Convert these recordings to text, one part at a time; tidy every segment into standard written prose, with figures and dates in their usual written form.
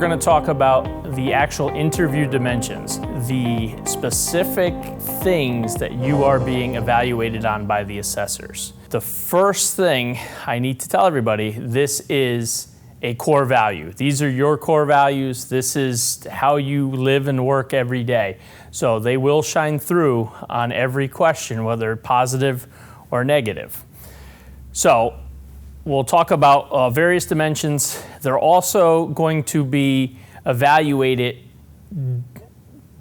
going to talk about the actual interview dimensions, the specific things that you are being evaluated on by the assessors. The first thing I need to tell everybody, this is a core value. These are your core values. This is how you live and work every day. So they will shine through on every question, whether positive or negative. So we'll talk about various dimensions. They're also going to be evaluated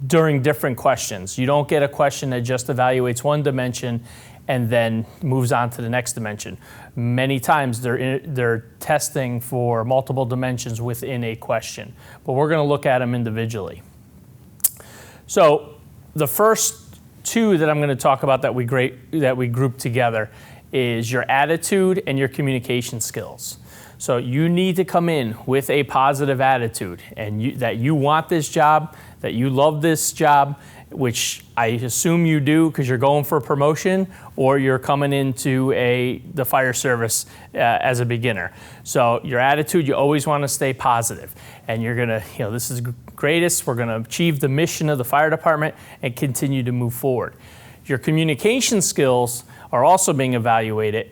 during different questions. You don't get a question that just evaluates one dimension and then moves on to the next dimension. Many times they're testing for multiple dimensions within a question, but we're going to look at them individually. So the first two that I'm going to talk about that we group together is your attitude and your communication skills. So you need to come in with a positive attitude and that you want this job, that you love this job, which I assume you do because you're going for a promotion or you're coming into the fire service as a beginner. So your attitude, you always want to stay positive. And you're going to, this is greatest, we're going to achieve the mission of the fire department and continue to move forward. Your communication skills are also being evaluated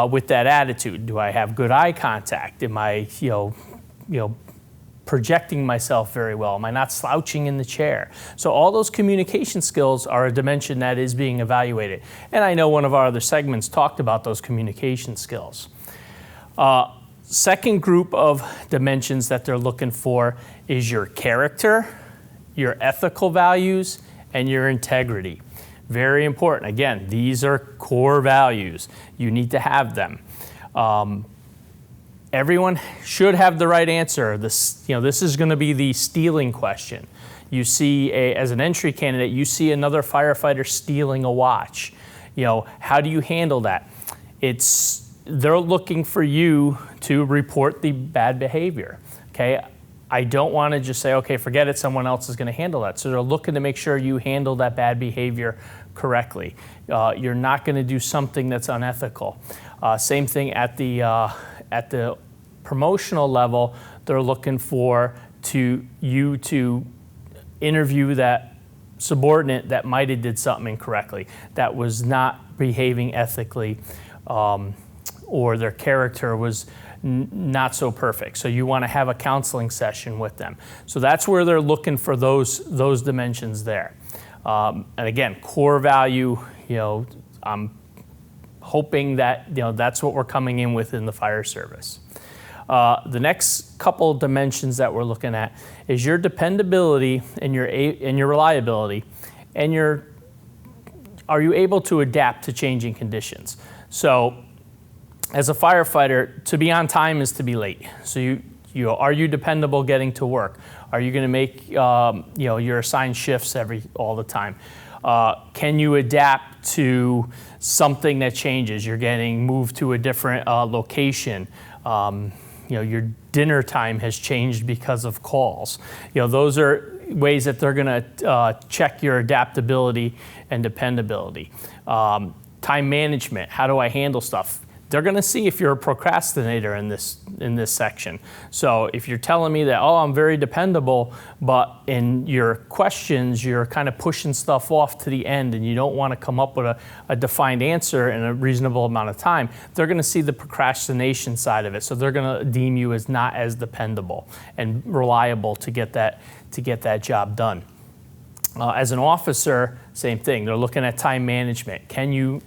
with that attitude. Do I have good eye contact? Am I, projecting myself very well? Am I not slouching in the chair? So all those communication skills are a dimension that is being evaluated. And I know one of our other segments talked about those communication skills. Second group of dimensions that they're looking for is your character, your ethical values, and your integrity. Very important. Again, these are core values. You need to have them. Everyone should have the right answer. This is going to be the stealing question. You see, as an entry candidate, you see another firefighter stealing a watch. How do you handle that? They're looking for you to report the bad behavior. Okay, I don't want to just say, okay, forget it, someone else is going to handle that. So they're looking to make sure you handle that bad behavior correctly. You're not going to do something that's unethical. Same thing at the promotional level. They're looking for you to interview that subordinate that might have did something incorrectly, that was not behaving ethically, or their character was not so perfect. So you want to have a counseling session with them. So that's where they're looking for those dimensions there. And again, core value, I'm hoping that that's what we're coming in with in the fire service. The next couple of dimensions that we're looking at is your dependability and your reliability, and are you able to adapt to changing conditions? So as a firefighter, to be on time is to be late. So are you dependable getting to work? Are you going to make your assigned shifts all the time? Can you adapt to something that changes? You're getting moved to a different location. Your dinner time has changed because of calls. Those are ways that they're going to check your adaptability and dependability. Time management. How do I handle stuff? They're going to see if you're a procrastinator in this section. So if you're telling me that, I'm very dependable, but in your questions, you're kind of pushing stuff off to the end and you don't want to come up with a defined answer in a reasonable amount of time, they're going to see the procrastination side of it. So they're going to deem you as not as dependable and reliable to get that job done. As an officer, same thing. They're looking at time management. Can you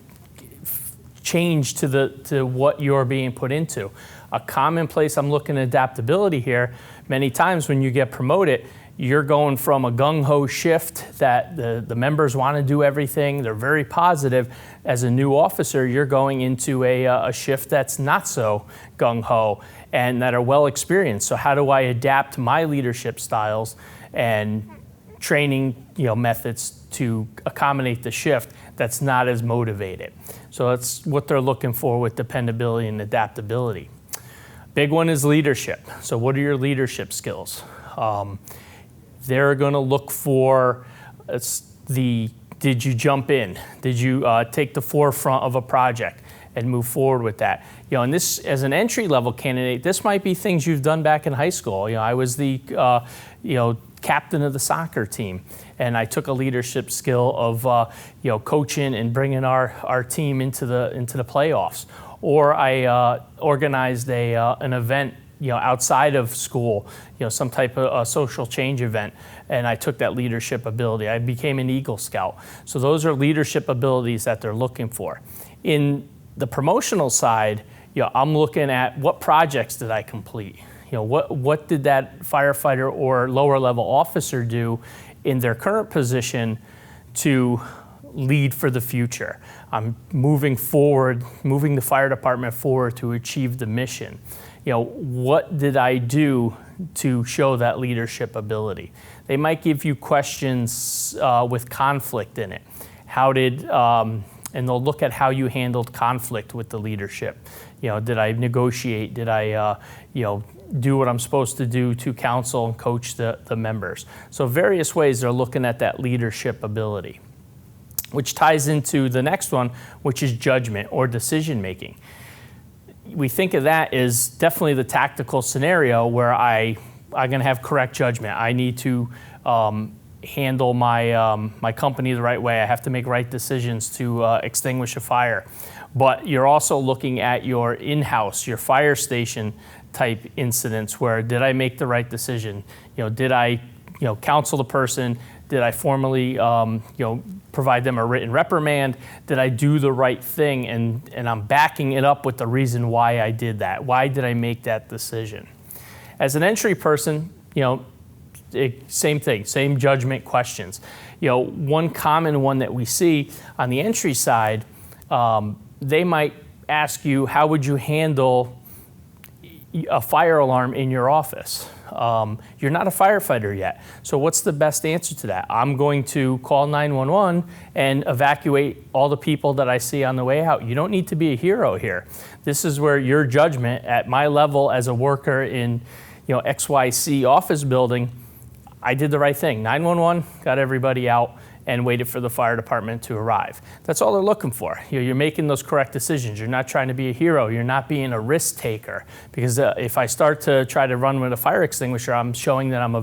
change to what you're being put into? A common place I'm looking at adaptability here, many times when you get promoted, you're going from a gung-ho shift that the members want to do everything, they're very positive. As a new officer, you're going into a shift that's not so gung-ho and that are well experienced. So how do I adapt my leadership styles and training methods to accommodate the shift that's not as motivated? So that's what they're looking for with dependability and adaptability. Big one is leadership. So what are your leadership skills? They're going to look for did you jump in? Did you take the forefront of a project? and move forward with that. And this, as an entry-level candidate, this might be things you've done back in high school. I was the, captain of the soccer team, and I took a leadership skill of, coaching and bringing our team into the playoffs. Or I organized an event, outside of school, some type of social change event, and I took that leadership ability. I became an Eagle Scout. So those are leadership abilities that they're looking for. In the promotional side, I'm looking at what projects did I complete? What did that firefighter or lower level officer do in their current position to lead for the future? I'm moving forward, moving the fire department forward to achieve the mission. What did I do to show that leadership ability? They might give you questions with conflict in it. And they'll look at how you handled conflict with the leadership. Did I negotiate? Did I, do what I'm supposed to do to counsel and coach the members? So various ways they're looking at that leadership ability, which ties into the next one, which is judgment or decision making. We think of that as definitely the tactical scenario where I'm going to have correct judgment. I need to handle my company the right way. I have to make right decisions to extinguish a fire. But you're also looking at your in-house, your fire station type incidents where did I make the right decision? Did I counsel the person? Did I formally provide them a written reprimand? Did I do the right thing? And I'm backing it up with the reason why I did that. Why did I make that decision? As an entry person, same thing, same judgment questions. One common one that we see on the entry side, they might ask you, how would you handle a fire alarm in your office? You're not a firefighter yet. So what's the best answer to that? I'm going to call 911 and evacuate all the people that I see on the way out. You don't need to be a hero here. This is where your judgment at my level as a worker in XYC office building, I did the right thing. 911, got everybody out and waited for the fire department to arrive. That's all they're looking for. You're making those correct decisions. You're not trying to be a hero. You're not being a risk taker. Because if I start to try to run with a fire extinguisher, I'm showing that I'm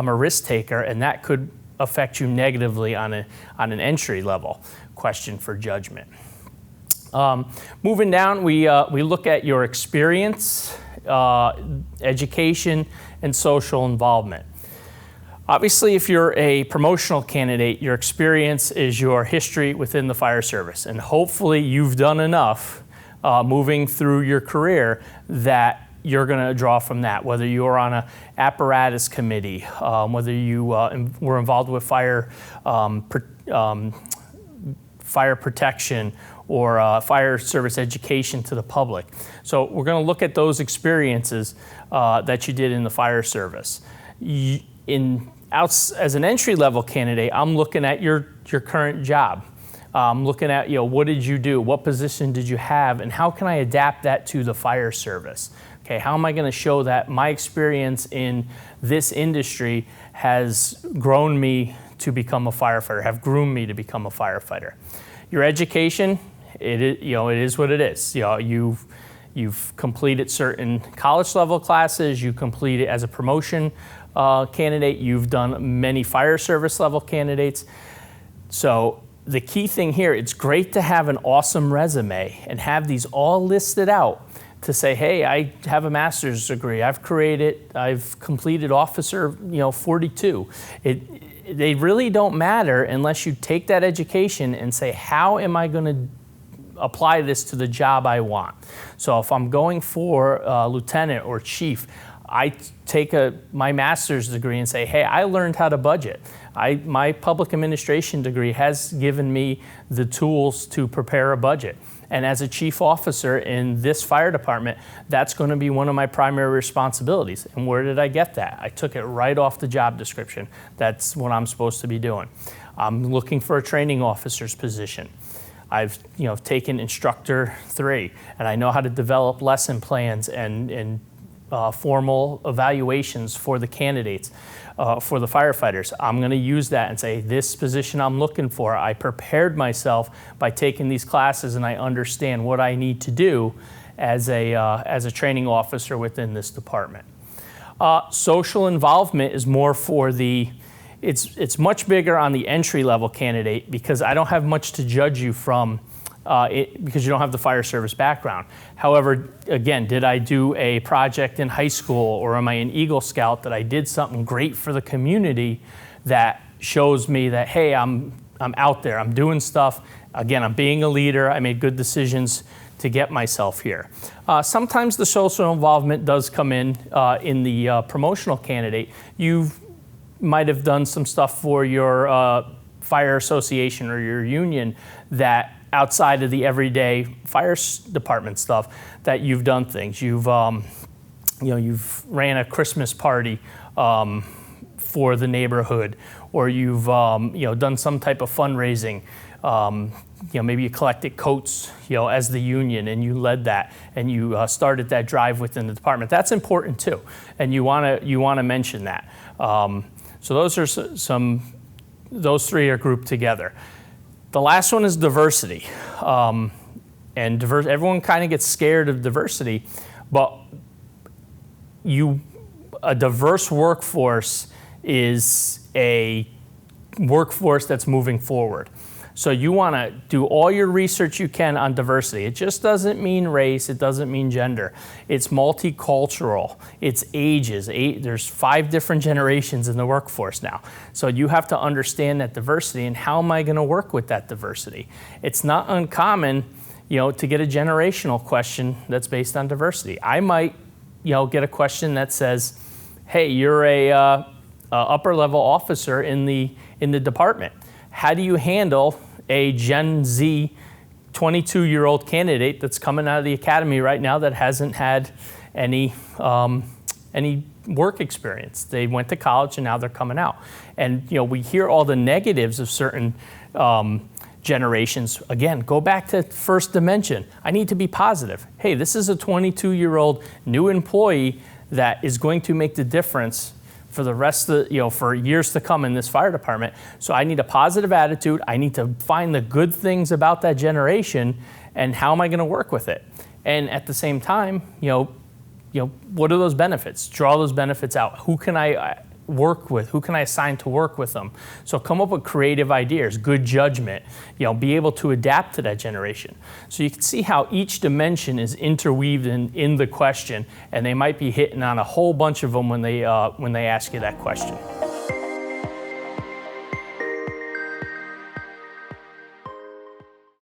a risk taker, and that could affect you negatively on an entry level question for judgment. Moving down, we look at your experience, education, and social involvement. Obviously, if you're a promotional candidate, your experience is your history within the fire service. And hopefully you've done enough moving through your career that you're going to draw from that, whether you're on an apparatus committee, whether you were involved with fire protection or fire service education to the public. So we're going to look at those experiences that you did in the fire service. As an entry-level candidate, I'm looking at your current job. I'm looking at, what did you do? What position did you have? And how can I adapt that to the fire service? Okay, how am I going to show that my experience in this industry has grown me to become a firefighter, have groomed me to become a firefighter? Your education, it is what it is. You've completed certain college level classes, you completed as a promotion candidate, you've done many fire service level candidates. So the key thing here, it's great to have an awesome resume and have these all listed out to say, hey, I have a master's degree, I've completed Officer 42. They really don't matter unless you take that education and say, how am I going to apply this to the job I want? So if I'm going for lieutenant or chief, I take my master's degree and say, hey, I learned how to budget. My public administration degree has given me the tools to prepare a budget. And as a chief officer in this fire department, that's going to be one of my primary responsibilities. And where did I get that? I took it right off the job description. That's what I'm supposed to be doing. I'm looking for a training officer's position. I've taken instructor 3, and I know how to develop lesson plans and formal evaluations for the candidates, for the firefighters. I'm going to use that and say, this position I'm looking for, I prepared myself by taking these classes and I understand what I need to do as a training officer within this department. Social involvement is more for it's much bigger on the entry-level candidate because I don't have much to judge you from because you don't have the fire service background. However, again, did I do a project in high school or am I an Eagle Scout that I did something great for the community that shows me that, hey, I'm out there, I'm doing stuff. Again, I'm being a leader, I made good decisions to get myself here. Sometimes the social involvement does come in the promotional candidate. You might have done some stuff for your fire association or your union that outside of the everyday fire department stuff that you've done things. You've you've ran a Christmas party for the neighborhood, or you've done some type of fundraising. Maybe you collected coats, as the union, and you led that, and you started that drive within the department. That's important too, and you want to mention that. So those are those three are grouped together. The last one is diversity, everyone kind of gets scared of diversity, but a diverse workforce is a workforce that's moving forward. So you want to do all your research you can on diversity. It just doesn't mean race, it doesn't mean gender. It's multicultural, it's ages. There's 5 different generations in the workforce now. So you have to understand that diversity and how am I going to work with that diversity. It's not uncommon, to get a generational question that's based on diversity. I might, get a question that says, hey, you're a upper level officer in the department. How do you handle a Gen Z 22-year-old candidate that's coming out of the academy right now that hasn't had any work experience? They went to college and now they're coming out. And we hear all the negatives of certain generations. Again, go back to first dimension. I need to be positive. Hey, this is a 22-year-old new employee that is going to make the difference for the rest of for years to come in this fire department. So I need a positive attitude. I need to find the good things about that generation and how am I going to work with it? And at the same time, what are those benefits? Draw those benefits out. Who can I work with? Who can I assign to work with them? So come up with creative ideas, good judgment, be able to adapt to that generation. So you can see how each dimension is interweaved in the question, and they might be hitting on a whole bunch of them when they ask you that question.